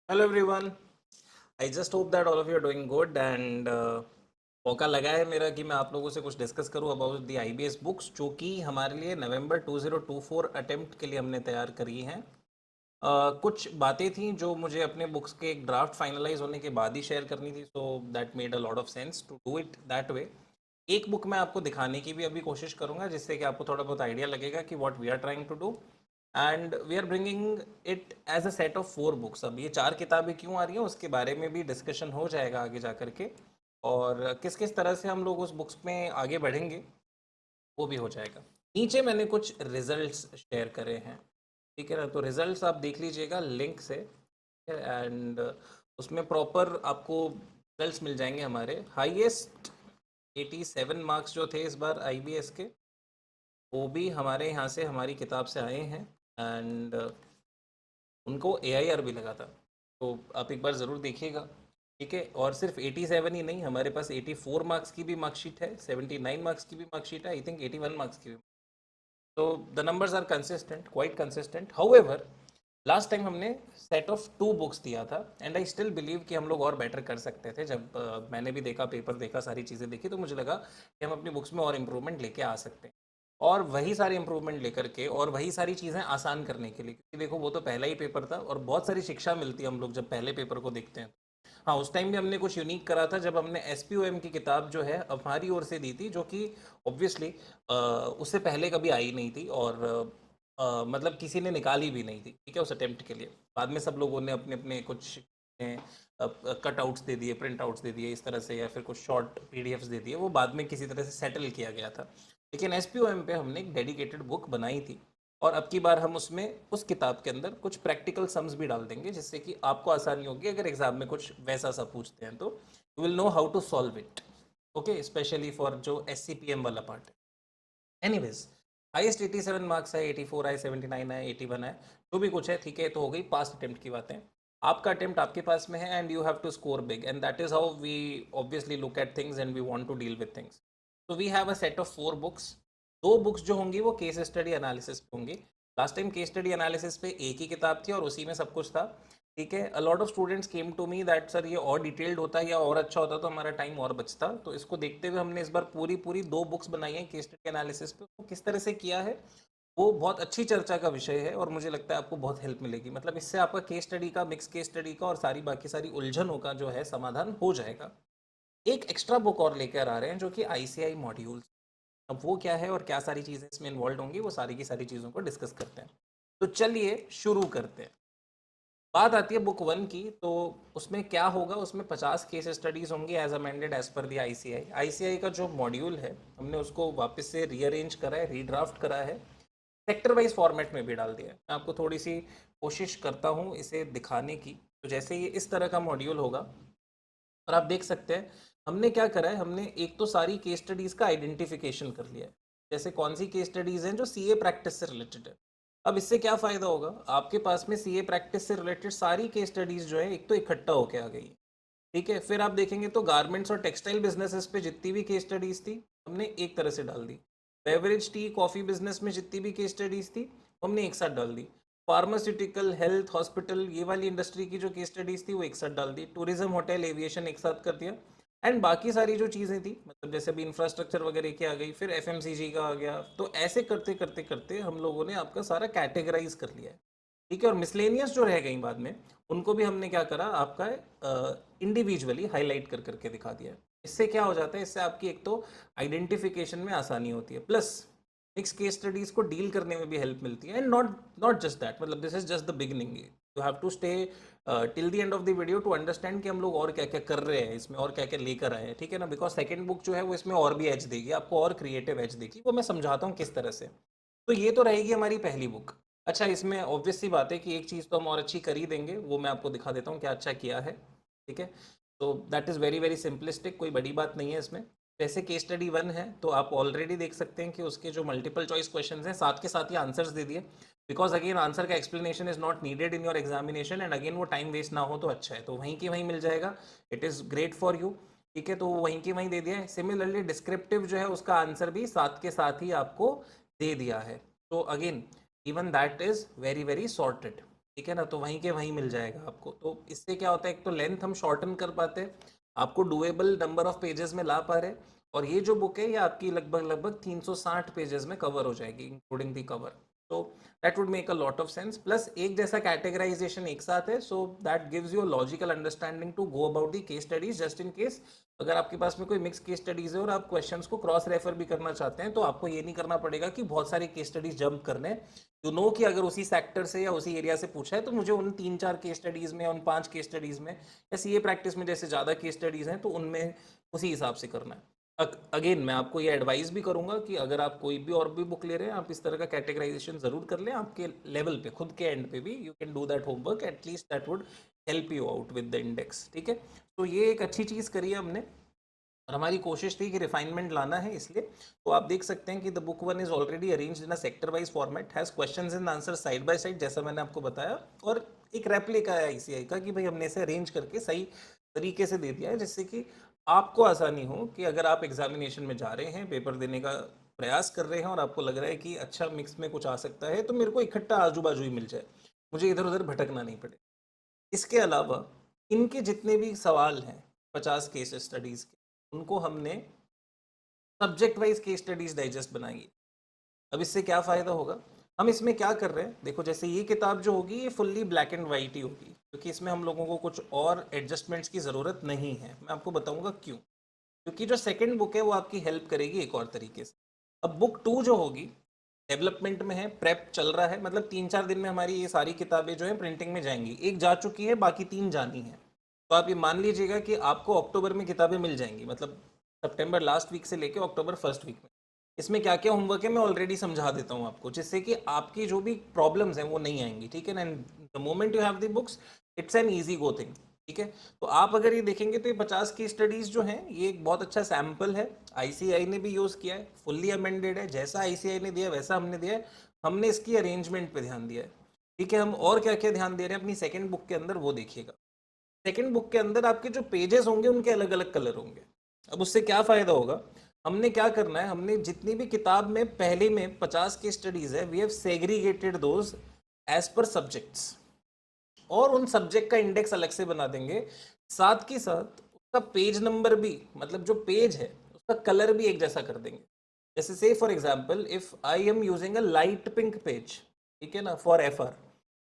Hello everyone. I just hope that all of you are doing good and मौका लगा है मेरा कि मैं आप लोगों से कुछ डिस्कस करूं अबाउट द आईबीएस बुक्स जो कि हमारे लिए नवंबर 2024 अटेम्प्ट के लिए हमने तैयार करी हैं। कुछ बातें थी जो मुझे अपने बुक्स के एक ड्राफ्ट फाइनलाइज होने के बाद ही शेयर करनी थी, so that made a lot of sense to do it that way. एक बुक मैं आपको दिखाने की भी अभी कोशिश करूंगा जिससे कि आपको थोड़ा बहुत आइडिया लगेगा कि what we are trying to do and we are bringing it as a set of 4 books. अब ये 4 किताबें क्यों आ रही हैं उसके बारे में भी डिस्कशन हो जाएगा आगे जा करके, और किस किस तरह से हम लोग उस बुक्स में आगे बढ़ेंगे वो भी हो जाएगा। नीचे मैंने कुछ रिजल्ट्स शेयर करे हैं, ठीक है ना। तो रिजल्ट्स आप देख लीजिएगा लिंक से, एंड उसमें प्रॉपर आपको रिजल्ट्स मिल जाएंगे। हमारे हाईएस्ट 87 मार्क्स जो थे इस बार आईबीएस के, वो भी हमारे यहाँ से हमारी किताब से आए हैं। एंड उनको एआईआर भी लगा था, तो आप एक बार ज़रूर देखिएगा, ठीक है। और सिर्फ 87 ही नहीं, हमारे पास 84 मार्क्स की भी मार्कशीट है, 79 मार्क्स की भी मार्कशीट है, आई थिंक 81 मार्क्स की भी। तो the numbers are consistent, quite consistent. However last time हमने सेट ऑफ 2 बुक्स दिया था एंड आई स्टिल बिलीव कि हम लोग और बेटर कर सकते थे। जब मैंने भी देखा, पेपर देखा, सारी चीज़ें देखी, तो मुझे लगा कि हम अपनी बुक्स में और इम्प्रूवमेंट लेके आ सकते हैं। और वही सारी इम्प्रूवमेंट लेकर के और वही सारी चीज़ें आसान करने के लिए, क्योंकि देखो वो तो पहला ही पेपर था और बहुत सारी शिक्षा मिलती है हम लोग जब पहले पेपर को देखते हैं। हाँ, उस टाइम भी हमने कुछ यूनिक करा था जब हमने एसपीओएम की किताब जो है हमारी ओर से दी थी, जो कि ऑब्वियसली उससे पहले कभी आई नहीं थी, और मतलब किसी ने निकाली भी नहीं थी, ठीक है, उस अटेम्प्ट के लिए। बाद में सब लोगों ने अपने अपने कुछ कट आउट्स दे दिए, प्रिंट आउट्स दे दिए इस तरह से, या फिर कुछ शॉर्ट पीडीएफ्स दे दिए, वो बाद में किसी तरह से सेटल किया गया था। लेकिन एसपीओएम पे हमने एक डेडिकेटेड बुक बनाई थी, और अब की बार हम उसमें उस किताब के अंदर कुछ प्रैक्टिकल सम्स भी डाल देंगे, जिससे कि आपको आसानी होगी अगर एग्जाम में कुछ वैसा सा पूछते हैं तो you will know how to solve it. Okay, specially for जो एससीपीएम वाला पार्ट है। एनीवेज, हाईएस्ट 87 मार्क्स है, 84 आए, 79 आए, 81 आए, जो भी कुछ है, ठीक है। तो हो गई पास्ट अटेम्प्ट की बातें। आपका अटेम्प्ट आपके पास में है and you have to score big, and that is how we obviously look at things and we want to deal with things. तो we have a set of 4 books. 2 books जो होंगी वो केस स्टडी एनालिसिस पे होंगी। Last time case study analysis पे एक ही किताब थी और उसी में सब कुछ था, ठीक है। A lot of students came to me that sir ये और डिटेल्ड होता या और अच्छा होता तो हमारा टाइम और बचता। तो इसको देखते हुए हमने इस बार पूरी पूरी 2 बुक्स बनाई हैं केस स्टडी एनालिसिस पे। वो किस तरह से किया है वो बहुत अच्छी चर्चा का विषय है, और मुझे लगता है आपको बहुत हेल्प मिलेगी। मतलब इससे आपका केस स्टडी का, मिक्स केस स्टडी का और सारी बाकी सारी उलझनों का जो है समाधान हो जाएगा। एक एक्स्ट्रा बुक और लेकर आ रहे हैं जो कि आईसीआई मॉड्यूल्स। अब वो क्या है और क्या सारी चीज़ें इसमें इन्वॉल्व होंगी, वो सारी की सारी चीज़ों को डिस्कस करते हैं। तो चलिए शुरू करते हैं। बात आती है बुक 1 की, तो उसमें क्या होगा, उसमें 50 केस स्टडीज होंगी एज अमेंडेड एज पर दी आईसीआई। आईसीआई का जो मॉड्यूल है हमने उसको वापस से रीअरेंज करा है, रीड्राफ्ट करा है, सेक्टर वाइज फॉर्मेट में भी डाल दिया है। मैं आपको थोड़ी सी कोशिश करता हूँ इसे दिखाने की। तो जैसे ये इस तरह का मॉड्यूल होगा, और आप देख सकते हैं हमने क्या करा है, हमने एक तो सारी केस स्टडीज का आइडेंटिफिकेशन कर लिया है, जैसे कौन सी केस स्टडीज हैं जो सीए प्रैक्टिस से रिलेटेड है। अब इससे क्या फ़ायदा होगा, आपके पास में सीए प्रैक्टिस से रिलेटेड सारी केस स्टडीज जो है एक तो इकट्ठा होके आ गई, ठीक है। फिर आप देखेंगे तो गारमेंट्स और टेक्सटाइल बिजनेसेस पे जितनी भी केस स्टडीज थी हमने एक तरह से डाल दी। बेवरेज टी कॉफ़ी बिजनेस में जितनी भी केस स्टडीज थी हमने एक साथ डाल दी। फार्मास्यूटिकल, हेल्थ, हॉस्पिटल, ये वाली इंडस्ट्री की जो केस स्टडीज थी वो एक साथ डाल दी। टूरिज्म, होटल, एविएशन एक साथ कर दिया। एंड बाकी सारी जो चीज़ें थी, मतलब जैसे अभी इंफ्रास्ट्रक्चर वगैरह की आ गई, फिर एफएमसीजी का आ गया, तो ऐसे करते करते करते हम लोगों ने आपका सारा कैटेगराइज कर लिया है, ठीक है। और मिसलेनियस जो रह गई बाद में, उनको भी हमने क्या करा, आपका इंडिविजुअली हाईलाइट कर करके दिखा दिया है। इससे क्या हो जाता है, इससे आपकी एक तो आइडेंटिफिकेशन में आसानी होती है, प्लस मिक्स केस स्टडीज को डील करने में भी हेल्प मिलती है। And not not just that, मतलब this is just the beginning. You have to stay till the end of the video to understand कि हम लोग और क्या क्या कर रहे हैं इसमें, और क्या क्या लेकर आए हैं, ठीक है ना। बिकॉज सेकंड बुक जो है वो इसमें और भी एज देगी आपको, और क्रिएटिव एज देगी, वो मैं समझाता हूँ किस तरह से। तो ये तो रहेगी हमारी पहली बुक। अच्छा, इसमें ऑब्वियस सी बात है कि एक चीज़ तो हम और अच्छी कर ही देंगे, वो मैं आपको दिखा देता हूँ क्या अच्छा किया है, ठीक है। तो that is very very simplistic, कोई बड़ी बात नहीं है इसमें। जैसे केस स्टडी 1 है तो आप ऑलरेडी देख सकते हैं कि उसके जो मल्टीपल चॉइस क्वेश्चन हैं साथ के साथ ही आंसर्स दे दिए। बिकॉज अगेन आंसर का explanation is not needed in your examination, and again वो टाइम वेस्ट ना हो तो अच्छा है, तो वहीं की वहीं मिल जाएगा। It is great for you, ठीक है। तो वहीं की वहीं दे दिया है। सिमिलरली डिस्क्रिप्टिव जो है उसका आंसर भी साथ के साथ ही आपको दे दिया है। तो again even that is very very sorted. ठीक है ना, तो वहीं के वहीं मिल जाएगा आपको। तो इससे क्या होता है, एक तो लेंथ हम शॉर्टन कर पाते हैं, आपको डुएबल नंबर ऑफ पेजेस में ला पा रहे हैं, और ये जो बुक है ये आपकी लगभग लगभग 360 पेजेस में कवर हो जाएगी इंक्लूडिंग दी कवर। तो that would make a lot of sense, plus एक जैसा कैटेगराइजेशन एक साथ है, so that gives you logical understanding to go about the case studies, just in case अगर आपके पास में कोई मिक्स केस स्टडीज है और आप क्वेश्चंस को क्रॉस रेफर भी करना चाहते हैं, तो आपको ये नहीं करना पड़ेगा कि बहुत सारी केस स्टडीज जंप करने। यू नो कि अगर उसी सेक्टर से या उसी एरिया से पूछा है तो मुझे उन 3-4 केस स्टडीज में, उन 5 केस स्टडीज में या सीए प्रैक्टिस में जैसे ज़्यादा केस स्टडीज हैं तो उनमें उसी हिसाब से करना है। अगेन मैं आपको ये एडवाइस भी करूंगा कि अगर आप कोई भी और भी बुक ले रहे हैं, आप इस तरह का कैटेगराइजेशन जरूर कर लें आपके लेवल पे, खुद के एंड पे भी you can do that homework, at least that would help you out with the index. ठीक है, तो ये एक अच्छी चीज़ करी है हमने, और हमारी कोशिश थी कि रिफाइनमेंट लाना है इसलिए। तो आप देख सकते हैं कि the book one is already arranged in a sector wise format, has questions and answer side by side जैसा मैंने आपको बताया, और एक रेप्लिका है आईसीआई का कि भाई हमने इसे अरेंज करके सही तरीके से दे दिया है, जिससे कि आपको आसानी हो कि अगर आप एग्जामिनेशन में जा रहे हैं, पेपर देने का प्रयास कर रहे हैं और आपको लग रहा है कि अच्छा मिक्स में कुछ आ सकता है, तो मेरे को इकट्ठा आजू बाजू ही मिल जाए, मुझे इधर उधर भटकना नहीं पड़े। इसके अलावा इनके जितने भी सवाल हैं 50 केस स्टडीज के, उनको हमने subject wise case studies digest बनाएंगे। अब इससे क्या फ़ायदा होगा, हम इसमें क्या कर रहे हैं, देखो जैसे ये किताब जो होगी ये फुल्ली ब्लैक एंड वाइट ही होगी, क्योंकि इसमें हम लोगों को कुछ और एडजस्टमेंट्स की ज़रूरत नहीं है। मैं आपको बताऊंगा क्यों, क्योंकि जो सेकंड बुक है वो आपकी हेल्प करेगी एक और तरीके से। अब बुक टू जो होगी डेवलपमेंट में है, प्रेप चल रहा है, मतलब 3-4 दिन में हमारी ये सारी किताबें जो है प्रिंटिंग में जाएंगी, एक जा चुकी है बाकी 3 जानी है। तो आप ये मान लीजिएगा कि आपको अक्टूबर में किताबें मिल जाएंगी, मतलब सितंबर लास्ट वीक से लेके अक्टूबर फर्स्ट वीक में। इसमें क्या क्या होमवर्क है मैं ऑलरेडी समझा देता हूँ आपको, जिससे कि आपकी जो भी प्रॉब्लम्स हैं वो नहीं आएंगी। ठीक है ना, the moment you have the books it's an easy go thing. ठीक है, तो आप अगर ये देखेंगे तो ये 50 की स्टडीज जो हैं ये एक बहुत अच्छा सैम्पल है, आईसीआई ने भी यूज़ किया है, फुल्ली अमेंडेड है, जैसा आईसीआई ने दिया वैसा हमने दिया है, हमने इसकी अरेंजमेंट पे ध्यान दिया है। ठीक है, हम और क्या क्या ध्यान दे रहे हैं अपनी सेकंड बुक के अंदर वो देखिएगा। सेकंड बुक के अंदर आपके जो पेजेस होंगे उनके अलग अलग कलर होंगे। अब उससे क्या फ़ायदा होगा, हमने क्या करना है, हमने जितनी भी किताब में पहले में 50 की स्टडीज़ है we have segregated those as per subjects, और उन सब्जेक्ट का इंडेक्स अलग से बना देंगे, साथ के साथ उसका पेज नंबर भी, मतलब जो पेज है उसका कलर भी एक जैसा कर देंगे। जैसे से for example if I am using a light pink page, ठीक है ना, फॉर एफआर,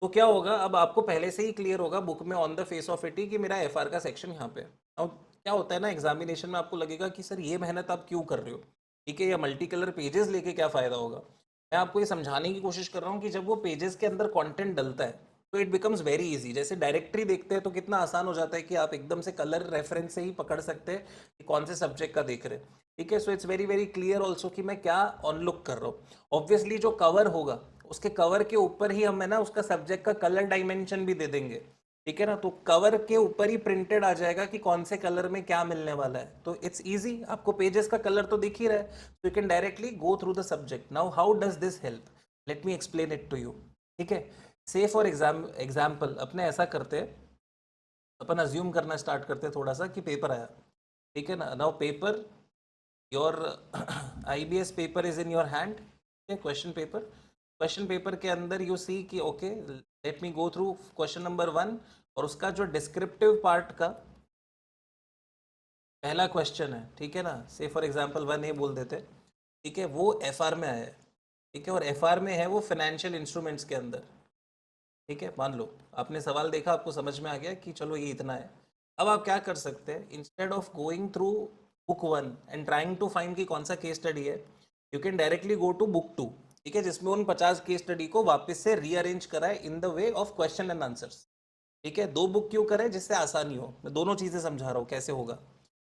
तो क्या होगा, अब आपको पहले से ही क्लियर होगा बुक में on the face of it ही कि मेरा एफआर का सेक्शन यहाँ पे है। अब क्या होता है ना, एग्जामिनेशन में आपको लगेगा कि सर ये मेहनत आप क्यों कर रहे हो, ठीक है, या मल्टी कलर पेजेस लेके क्या फ़ायदा होगा। मैं आपको ये समझाने की कोशिश कर रहा हूँ कि जब वो पेजेस के अंदर कंटेंट डलता है तो इट बिकम्स वेरी इजी। जैसे डायरेक्टरी देखते हैं तो कितना आसान हो जाता है कि आप एकदम से कलर रेफरेंस से ही पकड़ सकते हैं कि कौन से सब्जेक्ट का देख रहे हैं। ठीक है, so it's very very clear also कि मैं क्या ऑन लुक कर रहा हूँ। ऑब्वियसली जो कवर होगा उसके कवर के ऊपर ही हम है ना उसका सब्जेक्ट का कलर डायमेंशन भी दे देंगे। ठीक है ना, तो कवर के ऊपर ही प्रिंटेड आ जाएगा कि कौन से कलर में क्या मिलने वाला है, तो इट्स इजी, आपको पेजेस का कलर तो दिख ही रहा है, so you can directly go through the subject. Now how does this help, let me explain it to you. ठीक है, से फॉर एग्जाम्पल अपने ऐसा करते हैं, अपन अज्यूम करना स्टार्ट करते हैं थोड़ा सा कि पेपर आया। ठीक है ना, now paper your IBS paper is in your hand, question paper, question paper के अंदर यू सी कि okay let me go through question number 1, और उसका जो डिस्क्रिप्टिव पार्ट का पहला क्वेश्चन है, ठीक है ना, से फॉर एग्जांपल 1A बोल देते, ठीक है, वो एफआर में आया है। ठीक है, और एफआर में है वो फाइनेंशियल इंस्ट्रूमेंट्स के अंदर। ठीक है, मान लो आपने सवाल देखा, आपको समझ में आ गया कि चलो ये इतना है। अब आप क्या कर सकते हैं, instead of going through book 1 and trying to find कि कौन सा केस स्टडी है, you can directly go to book 2। ठीक है, जिसमें उन 50 केस स्टडी को वापस से रीअरेंज करा है in the way of question and answers. ठीक है, 2 बुक क्यों करें, जिससे आसानी हो, मैं दोनों चीज़ें समझा रहा हूँ कैसे होगा।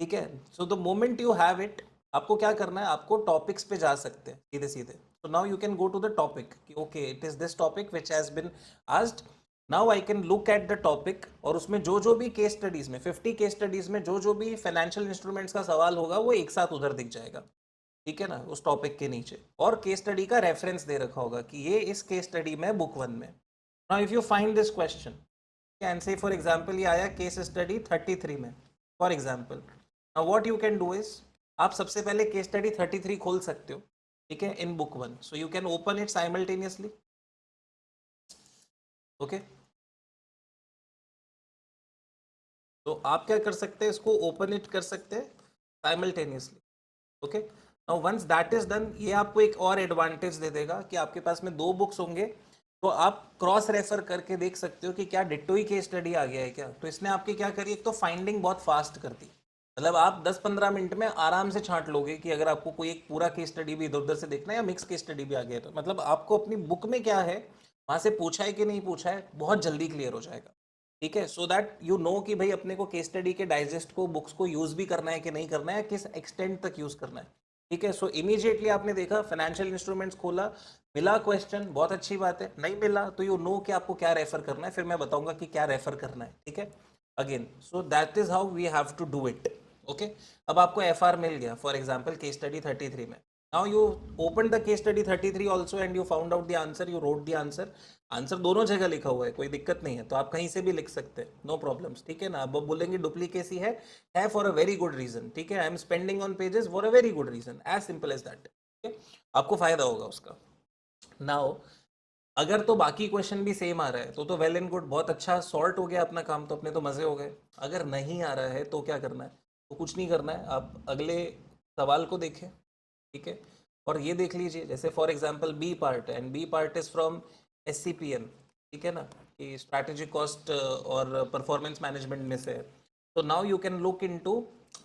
ठीक है, so the moment you have it, आपको क्या करना है, आपको टॉपिक्स पे जा सकते हैं सीधे सीधे। तो now you can go to the topic कि okay it is this topic which has been asked, now I can look at the topic, और उसमें जो जो भी केस स्टडीज में 50 केस स्टडीज में जो जो भी फाइनेंशियल इंस्ट्रूमेंट्स का सवाल होगा वो एक साथ उधर दिख जाएगा। ठीक है ना, उस टॉपिक के नीचे, और केस स्टडी का रेफरेंस दे रखा होगा कि ये इस केस स्टडी में बुक 1 में। Now if you find this question can say for example ये आया केस स्टडी 33 में for example, now what you can do is, आप सबसे पहले केस स्टडी 33 खोल सकते हो। ठीक है, in book 1, so you can open it simultaneously. Okay, तो आप क्या कर सकते हैं, इसको ओपन इट कर सकते हैं simultaneously. Okay, now once that is done, ये आपको एक और एडवांटेज दे देगा कि आपके पास में दो बुक्स होंगे, तो आप क्रॉस रेफर करके देख सकते हो कि क्या डिट्टो ही केस स्टडी आ गया है क्या। तो इसने आपकी क्या करी, एक तो फाइंडिंग बहुत फास्ट कर दी, मतलब आप 10-15 मिनट में आराम से छांट लोगे कि अगर आपको कोई एक पूरा केस स्टडी भी इधर उधर से देखना है या मिक्स केस स्टडी भी आ गया है, तो मतलब आपको अपनी बुक में क्या है, वहां से पूछा है कि नहीं पूछा है, बहुत जल्दी क्लियर हो जाएगा। ठीक है, सो दैट यू नो कि भाई अपने को केस स्टडी के डाइजेस्ट को, बुक्स को यूज भी करना है कि नहीं करना है, किस एक्सटेंट तक यूज करना है। ठीक है, सो इमीडिएटली आपने देखा फाइनेंशियल इंस्ट्रूमेंट्स खोला, मिला क्वेश्चन, बहुत अच्छी बात है, नहीं मिला तो यू नो कि आपको क्या रेफर करना है, फिर मैं बताऊंगा कि क्या रेफर करना है। ठीक है, again so that is how we have to do it. Okay, अब आपको एफ आर मिल गया फॉर एग्जाम्पल केस स्टडी 33 में। Now you open the case study 33 also and you found out the answer, you wrote the answer. Answer दोनों जगह लिखा हुआ है, कोई दिक्कत नहीं है, तो आप कहीं से भी लिख सकते हैं, नो प्रॉब्लम्स। ठीक है ना, अब बोलेंगे डुप्लीकेसी है for a very good reason. ठीक है, I am spending on pages for a very good reason, as simple as that. ठीक है, आपको फायदा होगा उसका। नाउ अगर तो बाकी क्वेश्चन भी सेम आ रहा है तो वेल एंड गुड, बहुत अच्छा, सॉर्ट हो गया अपना काम, तो अपने तो मजे हो गए। अगर नहीं आ रहा है तो क्या करना है, तो कुछ नहीं करना है, आप अगले सवाल को देखें। ठीक है, और ये देख लीजिए, जैसे फॉर एग्जांपल बी पार्ट है, and B part is from S C P M. ठीक है ना, कि स्ट्रैटेजिक कॉस्ट और परफॉर्मेंस मैनेजमेंट में से है। तो now you can look into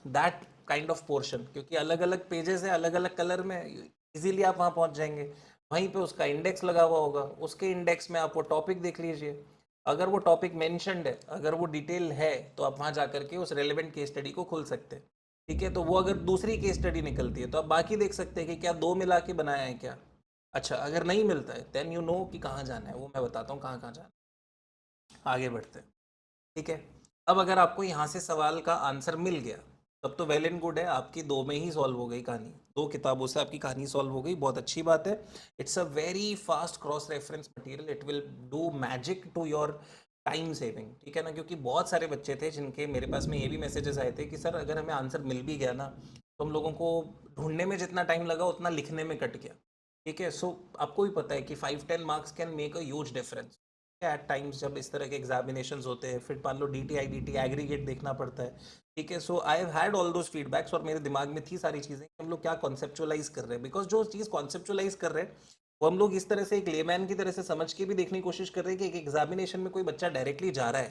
that kind of portion, क्योंकि अलग अलग पेजेस है, अलग अलग कलर में, इजीली आप वहाँ पहुँच जाएंगे। वहीं पे उसका इंडेक्स लगा हुआ होगा, उसके इंडेक्स में आप वो टॉपिक देख लीजिए। अगर वो टॉपिक मेंशन्ड है, अगर वो डिटेल है, तो आप वहाँ जा करके उस रेलेवेंट केस स्टडी को खोल सकते हैं। ठीक है, तो वो अगर दूसरी केस स्टडी निकलती है तो आप बाकी देख सकते हैं कि क्या दो मिला के बनाया है क्या। अच्छा, अगर नहीं मिलता है देन यू नो कि कहाँ जाना है, वो मैं बताता हूँ कहाँ कहाँ जाना है। आगे बढ़ते हैं। ठीक है, अब अगर आपको यहाँ से सवाल का आंसर मिल गया, तब तो वेल एंड गुड है, आपकी दो में ही सॉल्व हो गई कहानी, दो किताबों से आपकी कहानी सॉल्व हो गई, बहुत अच्छी बात है। It's a very fast cross reference material, it will do magic to your time saving. ठीक है ना, क्योंकि बहुत सारे बच्चे थे जिनके मेरे पास में ये भी मैसेजेस आए थे कि सर अगर हमें आंसर मिल भी गया ना, तो हम लोगों को ढूंढने में जितना टाइम लगा उतना लिखने में कट गया। ठीक है, सो आपको भी पता है कि 5-10 marks can make a huge difference at times, जब इस तरह के एग्जामिनेशंस होते हैं, फिर मान लो डी टी एग्रीगेट देखना पड़ता है। ठीक है, so I have had all those feedbacks, और मेरे दिमाग में थी सारी चीज़ें कि हम लोग क्या कॉन्सेप्चुअलाइज कर रहे हैं, बिकॉज जो चीज़ कॉन्सेप्चुअलाइज कर रहे हैं वो हम लोग इस तरह से एक लेमैन की तरह से समझ के भी देखने की कोशिश कर रहे हैं कि एक एग्जामिनेशन में कोई बच्चा डायरेक्टली जा रहा है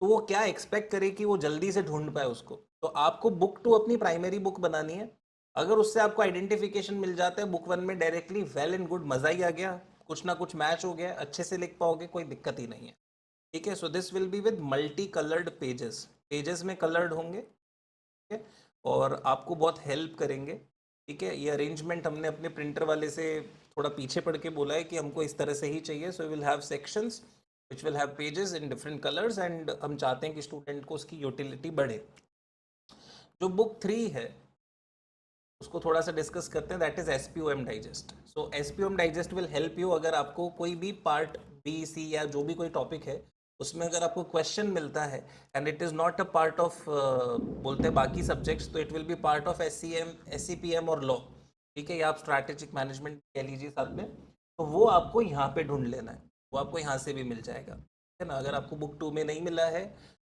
तो वो क्या एक्सपेक्ट करे कि वो जल्दी से ढूंढ पाए उसको। तो आपको बुक टू अपनी प्राइमरी बुक बनानी है, अगर उससे आपको आइडेंटिफिकेशन मिल जाता है बुक वन में डायरेक्टली, वेल एंड गुड, मजा ही आ गया, कुछ ना कुछ मैच हो गया, अच्छे से लिख पाओगे, कोई दिक्कत ही नहीं है। ठीक है, so this will be with multi coloured pages, pages में कलर्ड होंगे। ठीक है, और आपको बहुत हेल्प करेंगे। ठीक है, ये अरेंजमेंट हमने अपने प्रिंटर वाले से थोड़ा पीछे पड़ के बोला है कि हमको इस तरह से ही चाहिए, so will have sections which will have pages in different colours, and हम चाहते हैं कि स्टूडेंट को उसकी यूटिलिटी बढ़े। जो बुक 3 है उसको थोड़ा सा डिस्कस करते हैं, that is S P O M digest. So S P O M digest will help you, अगर आपको कोई भी पार्ट बी सी या जो भी कोई टॉपिक है उसमें अगर आपको क्वेश्चन मिलता है and it is not a part of बोलते हैं बाकी सब्जेक्ट्स, तो it will be part of S C M, S C P M और लॉ। ठीक है, या आप स्ट्रैटेजिक मैनेजमेंट कह लीजिए साथ में, तो वो आपको यहाँ पे ढूंढ लेना है, वो आपको यहाँ से भी मिल जाएगा। ठीक है ना, अगर आपको बुक 2 में नहीं मिला है,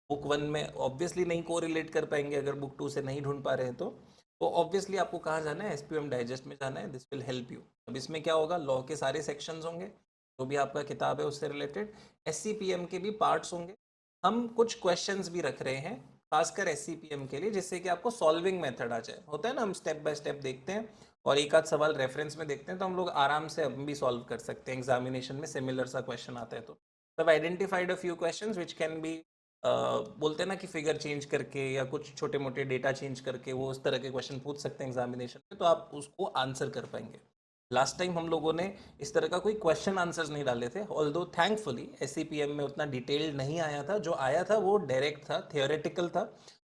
बुक 1 में ऑब्वियसली नहीं को रिलेट कर पाएंगे, अगर बुक 2 से नहीं ढूंढ पा रहे हैं तो ऑब्वियसली आपको कहाँ जाना है, एसपीएम डाइजेस्ट में जाना है, दिस विल हेल्प यू। अब इसमें क्या होगा, लॉ के सारे सेक्शंस होंगे, जो भी आपका किताब है उससे रिलेटेड, एससीपीएम के भी पार्ट्स होंगे। हम कुछ क्वेश्चंस भी रख रहे हैं खासकर एससीपीएम के लिए, जिससे कि आपको सॉल्विंग मेथड आ जाए। होता है ना, हम स्टेप बाय स्टेप देखते हैं और एक आध सवाल रेफरेंस में देखते हैं, तो हम लोग आराम से अब भी सॉल्व कर सकते हैं, एग्जामिनेशन में सिमिलर सा क्वेश्चन आता है तो identified a few questions which can be, बोलते हैं ना कि फिगर चेंज करके या कुछ छोटे मोटे डेटा चेंज करके वो उस तरह के क्वेश्चन पूछ सकते हैं एग्जामिनेशन में, तो आप उसको आंसर कर पाएंगे। लास्ट टाइम हम लोगों ने इस तरह का कोई क्वेश्चन आंसर्स नहीं डाले थे, ऑल्दो थैंकफुली एस में उतना डिटेल्ड नहीं आया था, जो आया था वो डायरेक्ट था, थियोरेटिकल था,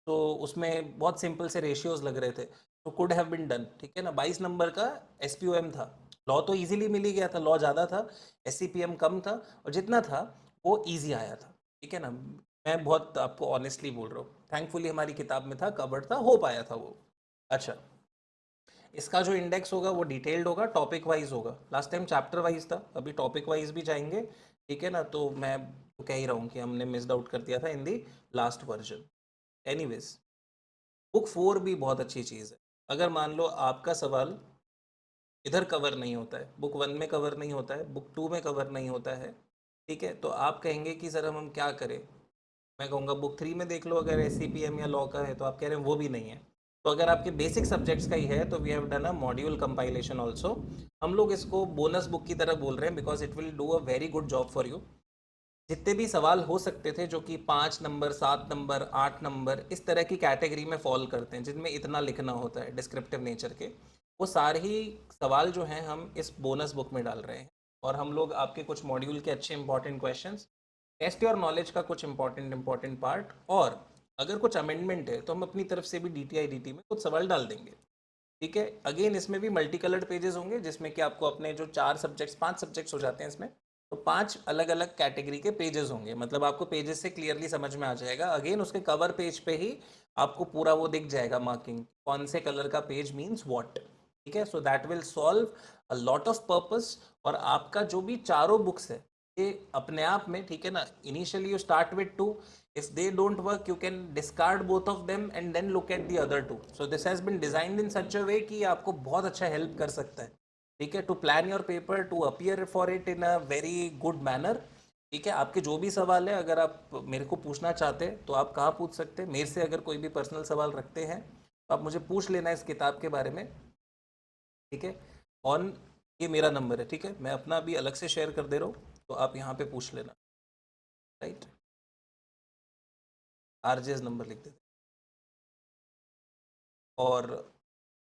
तो उसमें बहुत सिंपल से रेशियोज लग रहे थे, तो कुड हैव बिन डन। ठीक है ना, 22 नंबर का एस था, लॉ तो इजीली मिल ही गया था, लॉ ज़्यादा था, एस कम था, और जितना था वो ईजी आया था। ठीक है ना, मैं बहुत आपको ऑनेस्टली बोल रहा हूँ, थैंकफुली हमारी किताब में था, कवर्ड था, हो पाया था वो। अच्छा, इसका जो इंडेक्स होगा वो डिटेल्ड होगा, टॉपिक वाइज होगा, लास्ट टाइम चैप्टर वाइज था, अभी टॉपिक वाइज भी जाएंगे। ठीक है ना, तो मैं तो कह ही रहा हूँ कि हमने मिस्ड आउट कर दिया था in the last version. Anyways, book 4 भी बहुत अच्छी चीज़ है। अगर मान लो आपका सवाल इधर कवर नहीं होता है, बुक 1 में कवर नहीं होता है, बुक 2 में कवर नहीं होता है, ठीक है, तो आप कहेंगे कि सर हम क्या करें। मैं कहूँगा बुक 3 में देख लो, अगर एस या लॉ का है, तो आप कह रहे हैं वो भी नहीं है। तो अगर आपके बेसिक सब्जेक्ट्स का ही है तो we have done a module compilation also. हम लोग इसको बोनस बुक की तरह बोल रहे हैं because it will do a very good job for you. जितने भी सवाल हो सकते थे जो कि 5 नंबर, 7 नंबर, 8 नंबर, इस तरह की कैटेगरी में फॉल करते हैं, जिनमें इतना लिखना होता है डिस्क्रिप्टिव नेचर के, वो सारे ही सवाल जो हैं हम इस बोनस बुक में डाल रहे हैं। और हम लोग आपके कुछ मॉड्यूल के अच्छे important questions, test your knowledge का कुछ इंपॉर्टेंट पार्ट, और अगर कुछ अमेंडमेंट है तो हम अपनी तरफ से भी DTI-DT में कुछ सवाल डाल देंगे। ठीक है, अगेन इसमें भी मल्टी कलर्ड पेजेस होंगे, जिसमें कि आपको अपने जो 4 सब्जेक्ट्स, 5 सब्जेक्ट्स हो जाते हैं इसमें, तो 5 अलग अलग कैटेगरी के पेजेस होंगे। मतलब आपको पेजेस से क्लियरली समझ में आ जाएगा। अगेन उसके कवर पेज पे ही आपको पूरा वो दिख जाएगा मार्किंग, कौन से कलर का पेज मीन्स व्हाट। ठीक है, so that will solve a lot of purpose. और आपका जो भी चारों बुक्स है ये अपने आप में, ठीक है ना, initially you start with 2, if they don't work you can discard both of them and then look at the other 2. So this has been designed in such a way कि आपको बहुत अच्छा हेल्प कर सकता है। ठीक है, to plan your paper, to appear for it in a very good manner. ठीक है, आपके जो भी सवाल है अगर आप मेरे को पूछना चाहते हैं तो आप कहाँ पूछ सकते हैं मेरे से। अगर कोई भी पर्सनल सवाल रखते हैं तो आप मुझे पूछ लेना इस किताब के बारे में। ठीक है, ऑन, ये मेरा नंबर है, ठीक है, मैं अपना भी अलग से शेयर कर दे रहा हूँ, तो आप यहाँ पे पूछ लेना। राइट, RJ's नंबर लिख देते, और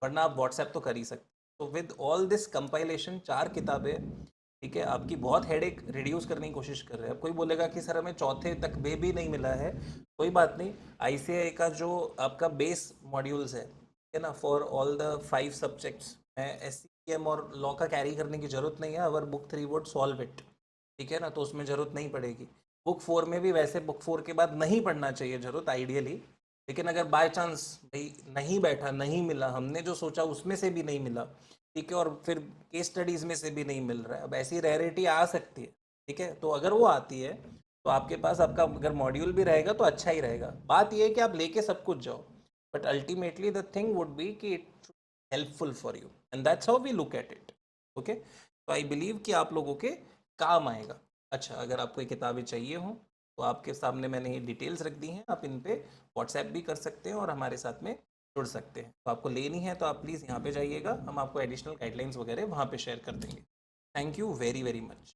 वरना आप व्हाट्सएप तो कर ही सकते। तो विद ऑल दिस कंपाइलेशन 4 किताबें, ठीक है, आपकी बहुत हेडेक रिड्यूस करने की कोशिश कर रहे हैं। अब कोई बोलेगा कि सर हमें चौथे तक भी नहीं मिला है, कोई बात नहीं। ICAI का जो आपका बेस मॉड्यूल्स है, ठीक है ना, for all the 5 subjects, SCM और लॉ का कैरी करने की जरूरत नहीं है। Our book 3 would solve it, ठीक है ना, तो उसमें ज़रूरत नहीं पड़ेगी। बुक 4 में भी वैसे बुक 4 के बाद नहीं पढ़ना चाहिए ज़रूरत आइडियली, लेकिन अगर बाय चांस भाई नहीं बैठा, नहीं मिला, हमने जो सोचा उसमें से भी नहीं मिला, ठीक है, और फिर केस स्टडीज़ में से भी नहीं मिल रहा है, अब ऐसी रेयरिटी आ सकती है। ठीक है, तो अगर वो आती है तो आपके पास आपका अगर मॉड्यूल भी रहेगा तो अच्छा ही रहेगा। बात ये है कि आप लेके सब कुछ जाओ, but ultimately the thing would be कि it helpful for you, and that's how we look at it. Okay, तो आई बिलीव कि आप लोगों के काम आएगा। अच्छा, अगर आपको ये किताबें चाहिए हों तो आपके सामने मैंने ये डिटेल्स रख दी हैं, आप इन पे व्हाट्सएप भी कर सकते हैं और हमारे साथ में जुड़ सकते हैं। तो आपको लेनी है तो आप प्लीज़ यहाँ पे जाइएगा, हम आपको एडिशनल गाइडलाइंस वगैरह वहाँ पे शेयर कर देंगे। Thank you very very much.